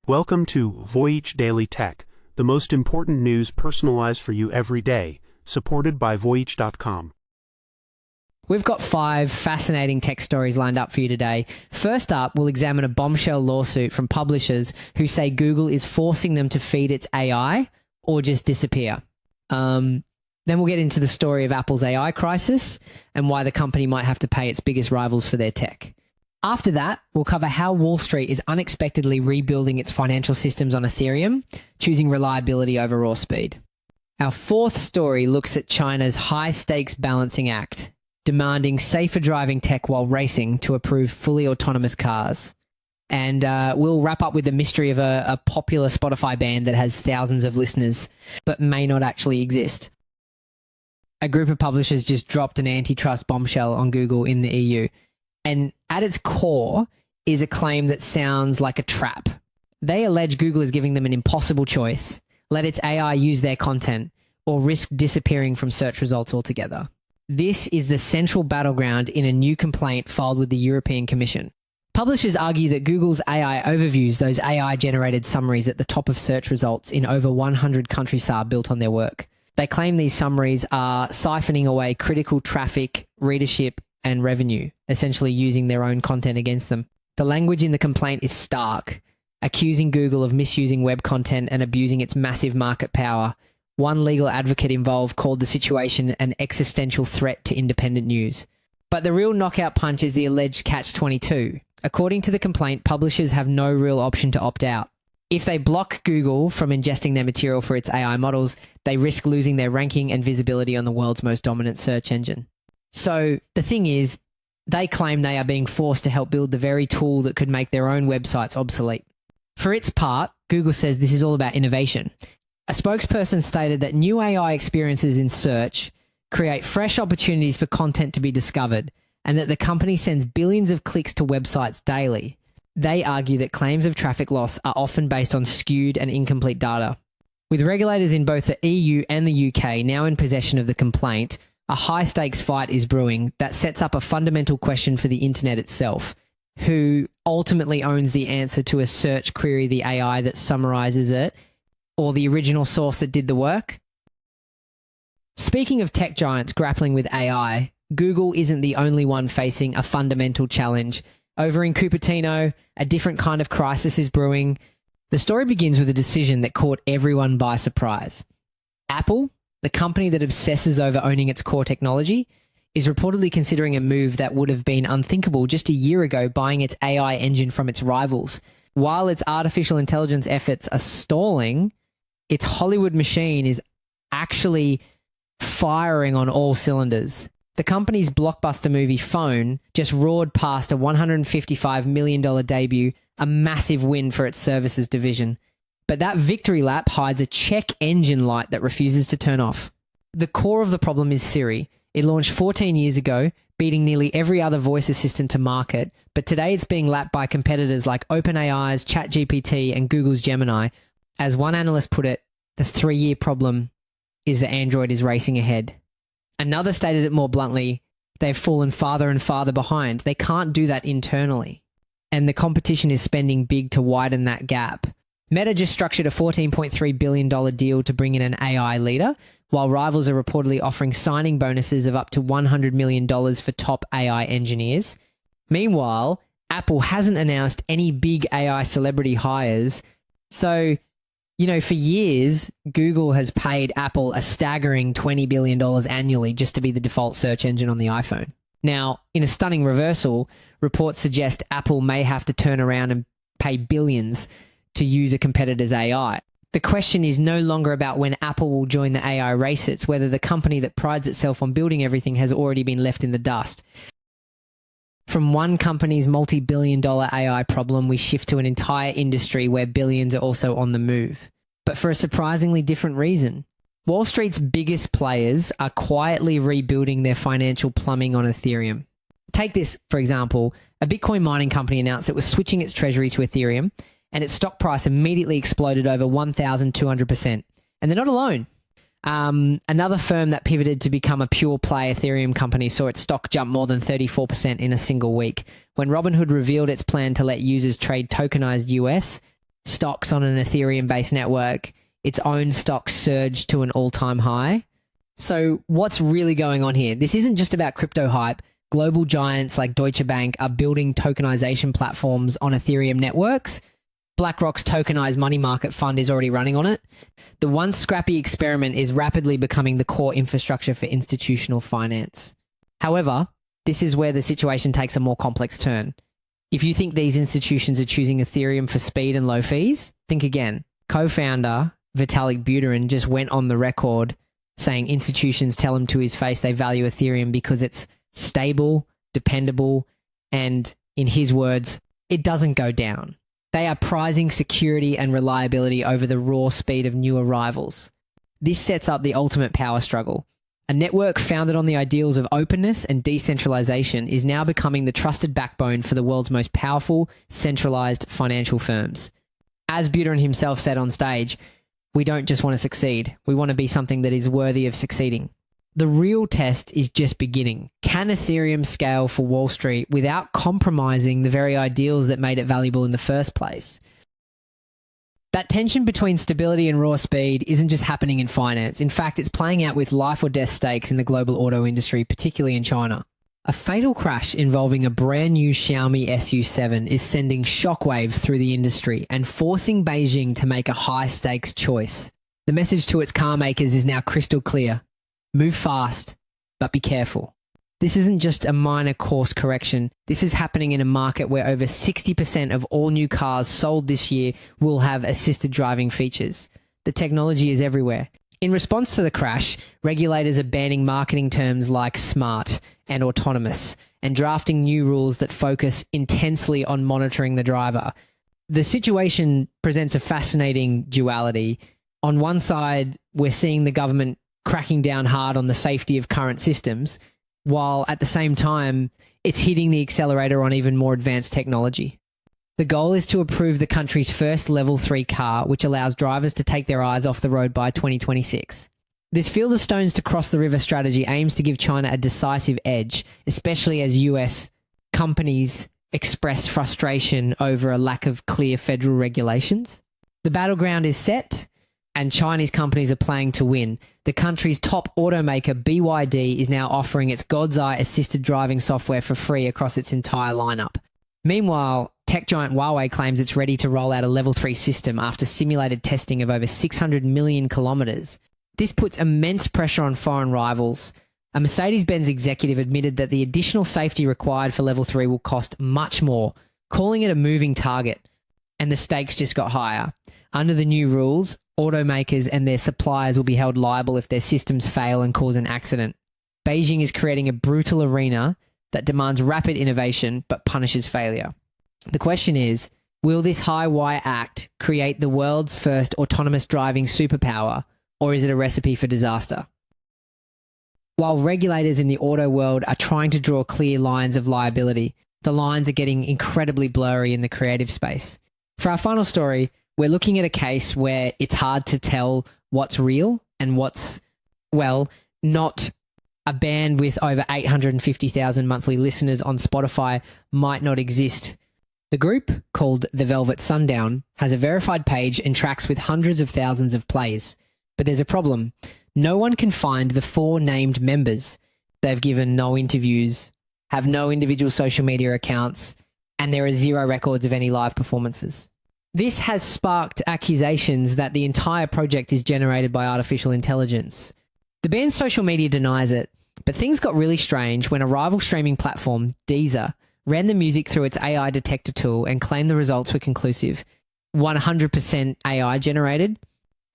Welcome to Voyage Daily Tech, the most important news personalized for you every day, supported by Voyage.com. We've got 5 fascinating tech stories lined up for you today. First up, we'll examine a bombshell lawsuit from publishers who say Google is forcing them to feed its AI or just disappear. Then we'll get into the story of Apple's AI crisis and why the company might have to pay its biggest rivals for their tech. After that, we'll cover how Wall Street is unexpectedly rebuilding its financial systems on Ethereum, choosing reliability over raw speed. Our fourth story looks at China's high-stakes balancing act, demanding safer driving tech while racing to approve fully autonomous cars. And we'll wrap up with the mystery of a popular Spotify band that has thousands of listeners, but may not actually exist. A group of publishers just dropped an antitrust bombshell on Google in the EU. And at its core is a claim that sounds like a trap. They allege Google is giving them an impossible choice: let its AI use their content or risk disappearing from search results altogether. This is the central battleground in a new complaint filed with the European Commission. Publishers argue that Google's AI overviews those AI-generated summaries at the top of search results in over 100 countries built on their work. They claim these summaries are siphoning away critical traffic, readership, and revenue, essentially using their own content against them. The language in the complaint is stark, accusing Google of misusing web content and abusing its massive market power. One legal advocate involved called the situation an existential threat to independent news. But the real knockout punch is the alleged catch-22. According to the complaint, publishers have no real option to opt out. If they block Google from ingesting their material for its AI models, they risk losing their ranking and visibility on the world's most dominant search engine. So the thing is, they claim they are being forced to help build the very tool that could make their own websites obsolete. For its part, Google says this is all about innovation. A spokesperson stated that new AI experiences in search create fresh opportunities for content to be discovered, and that the company sends billions of clicks to websites daily. They argue that claims of traffic loss are often based on skewed and incomplete data. With regulators in both the EU and the UK now in possession of the complaint, a high-stakes fight is brewing that sets up a fundamental question for the internet itself. Who ultimately owns the answer to a search query, the AI that summarizes it, or the original source that did the work? Speaking of tech giants grappling with AI, Google isn't the only one facing a fundamental challenge. Over in Cupertino, a different kind of crisis is brewing. The story begins with a decision that caught everyone by surprise. Apple, the company that obsesses over owning its core technology, is reportedly considering a move that would have been unthinkable just a year ago, buying its AI engine from its rivals. While its artificial intelligence efforts are stalling, its Hollywood machine is actually firing on all cylinders. The company's blockbuster movie Phone just roared past a $155 million debut, a massive win for its services division. But that victory lap hides a check engine light that refuses to turn off. The core of the problem is Siri. It launched 14 years ago, beating nearly every other voice assistant to market, but today it's being lapped by competitors like OpenAI's ChatGPT and Google's Gemini. As one analyst put it, the 3-year problem is that Android is racing ahead. Another stated it more bluntly: they've fallen farther and farther behind. They can't do that internally. And the competition is spending big to widen that gap. Meta just structured a $14.3 billion deal to bring in an AI leader, while rivals are reportedly offering signing bonuses of up to $100 million for top AI engineers. Meanwhile, Apple hasn't announced any big AI celebrity hires. So, for years, Google has paid Apple a staggering $20 billion annually just to be the default search engine on the iPhone. Now, in a stunning reversal, reports suggest Apple may have to turn around and pay billions to use a competitor's AI. The question is no longer about when Apple will join the AI race, it's whether the company that prides itself on building everything has already been left in the dust. From one company's multi-billion-dollar AI problem, we shift to an entire industry where billions are also on the move. But for a surprisingly different reason. Wall Street's biggest players are quietly rebuilding their financial plumbing on Ethereum. Take this, for example. A Bitcoin mining company announced it was switching its treasury to Ethereum, and its stock price immediately exploded over 1,200%. And they're not alone. Another firm that pivoted to become a pure play Ethereum company saw its stock jump more than 34% in a single week. When Robinhood revealed its plan to let users trade tokenized US, stocks on an Ethereum-based network, its own stock surged to an all-time high. So what's really going on here? This isn't just about crypto hype. Global giants like Deutsche Bank are building tokenization platforms on Ethereum networks. BlackRock's tokenized money market fund is already running on it. The once scrappy experiment is rapidly becoming the core infrastructure for institutional finance. However, this is where the situation takes a more complex turn. If you think these institutions are choosing Ethereum for speed and low fees, think again. Co-founder Vitalik Buterin just went on the record saying institutions tell him to his face they value Ethereum because it's stable, dependable, and in his words, it doesn't go down. They are prizing security and reliability over the raw speed of new arrivals. This sets up the ultimate power struggle. A network founded on the ideals of openness and decentralization is now becoming the trusted backbone for the world's most powerful, centralized financial firms. As Buterin himself said on stage, we don't just want to succeed, we want to be something that is worthy of succeeding. The real test is just beginning. Can Ethereum scale for Wall Street without compromising the very ideals that made it valuable in the first place? That tension between stability and raw speed isn't just happening in finance. In fact, it's playing out with life or death stakes in the global auto industry, particularly in China. A fatal crash involving a brand new Xiaomi SU7 is sending shockwaves through the industry and forcing Beijing to make a high-stakes choice. The message to its car makers is now crystal clear. Move fast, but be careful. This isn't just a minor course correction. This is happening in a market where over 60% of all new cars sold this year will have assisted driving features. The technology is everywhere. In response to the crash, regulators are banning marketing terms like smart and autonomous and drafting new rules that focus intensely on monitoring the driver. The situation presents a fascinating duality. On one side, we're seeing the government cracking down hard on the safety of current systems, while at the same time, it's hitting the accelerator on even more advanced technology. The goal is to approve the country's first Level 3 car, which allows drivers to take their eyes off the road by 2026. This field of stones to cross the river strategy aims to give China a decisive edge, especially as US companies express frustration over a lack of clear federal regulations. The battleground is set, and Chinese companies are playing to win. The country's top automaker, BYD, is now offering its God's Eye assisted driving software for free across its entire lineup. Meanwhile, tech giant Huawei claims it's ready to roll out a Level 3 system after simulated testing of over 600 million kilometers. This puts immense pressure on foreign rivals. A Mercedes-Benz executive admitted that the additional safety required for Level 3 will cost much more, calling it a moving target. And the stakes just got higher. Under the new rules, automakers and their suppliers will be held liable if their systems fail and cause an accident. Beijing is creating a brutal arena that demands rapid innovation but punishes failure. The question is, will this high wire act create the world's first autonomous driving superpower, or is it a recipe for disaster? While regulators in the auto world are trying to draw clear lines of liability, the lines are getting incredibly blurry in the creative space. For our final story, we're looking at a case where it's hard to tell what's real and what's, well, not. A band with over 850,000 monthly listeners on Spotify might not exist. The group, called the Velvet Sundown, has a verified page and tracks with hundreds of thousands of plays. But there's a problem. No one can find the 4 named members. They've given no interviews, have no individual social media accounts, and there are 0 records of any live performances. This has sparked accusations that the entire project is generated by artificial intelligence. The band's social media denies it, but things got really strange when a rival streaming platform, Deezer, ran the music through its AI detector tool and claimed the results were conclusive. 100% AI generated.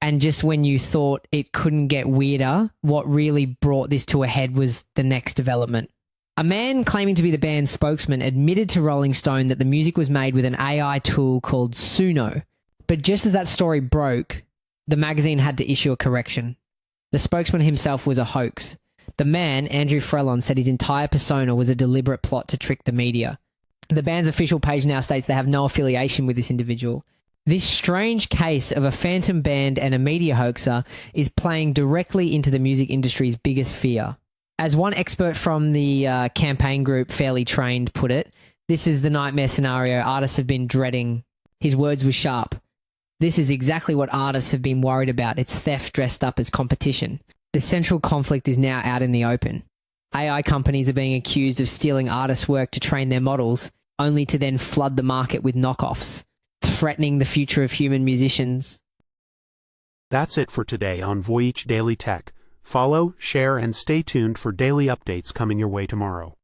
And just when you thought it couldn't get weirder, what really brought this to a head was the next development. A man claiming to be the band's spokesman admitted to Rolling Stone that the music was made with an AI tool called Suno. But just as that story broke, the magazine had to issue a correction. The spokesman himself was a hoax. The man, Andrew Frelon, said his entire persona was a deliberate plot to trick the media. The band's official page now states they have no affiliation with this individual. This strange case of a phantom band and a media hoaxer is playing directly into the music industry's biggest fear. As one expert from the campaign group Fairly Trained put it, this is the nightmare scenario artists have been dreading. His words were sharp. This is exactly what artists have been worried about. It's theft dressed up as competition. The central conflict is now out in the open. AI companies are being accused of stealing artists' work to train their models, only to then flood the market with knockoffs, threatening the future of human musicians. That's it for today on Voyage Daily Tech. Follow, share, and stay tuned for daily updates coming your way tomorrow.